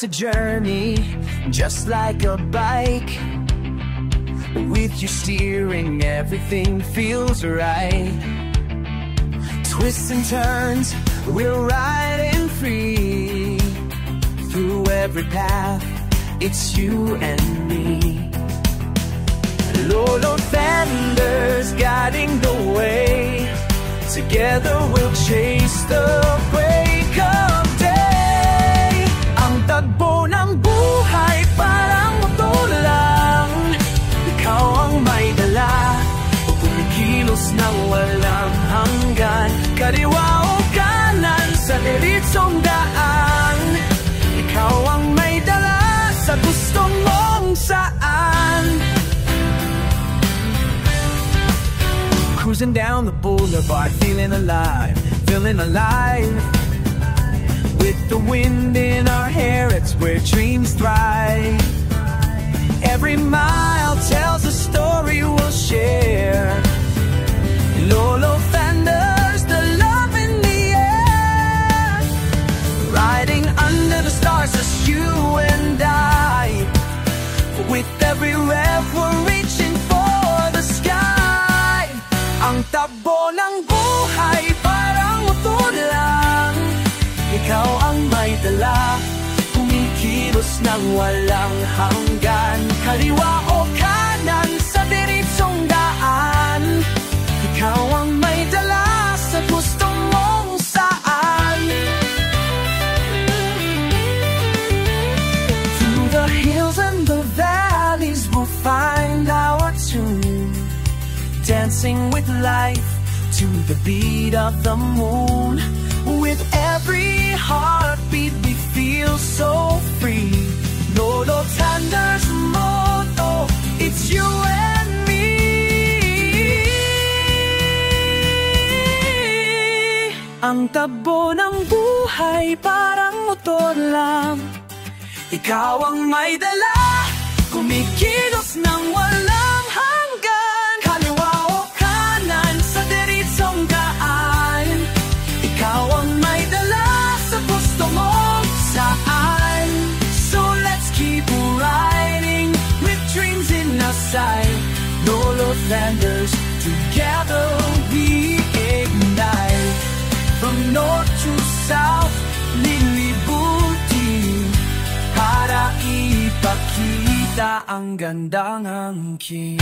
Life's a journey, just like a bike. With you steering, everything feels right. Twists and turns, we're riding free. Through every path, it's you and me. Lolo Fenders guiding the way. Together we'll chase the break of day. Ang tagbo ng buhay parang motor lang. Ikaw ang may dala, kumikilos ng walang hanggan. Kaliwa o kanan sa diritsong daan. Ikaw ang may dala sa gusto mong saan. Cruising down the boulevard, feeling alive, feeling alive. With the wind in our hair, it's where dreams thrive. Every mile tells a story we'll share. Lolo Fenders, the love in the air. Riding under the stars, just you and I. With every rev, we're reaching for the sky. Ang tabo ng buhay parang motor lang. Ikaw ang may dala, kumikilos ng walang hanggan. Kaliwa o kanan sa diritsong daan. Ikaw ang may dala sa gusto mong saan. Through the hills and the valleys we'll find our tune. Dancing with life to the beat of the moon. With every heartbeat we feel so free. Lolo Fenders motto, it's you and me. Ang tabo ng buhay parang motor lang. Ikaw ang may dala, kumikilos ng walang hanggan. Kaliwa o kanan sa diritsong daan. Ikaw ang may dala sa gusto mong saan. So let's keep riding with dreams in our sight. Lolo Fenders, together we ignite. From north to south, lilibutin para ipakita ang gandang angkin.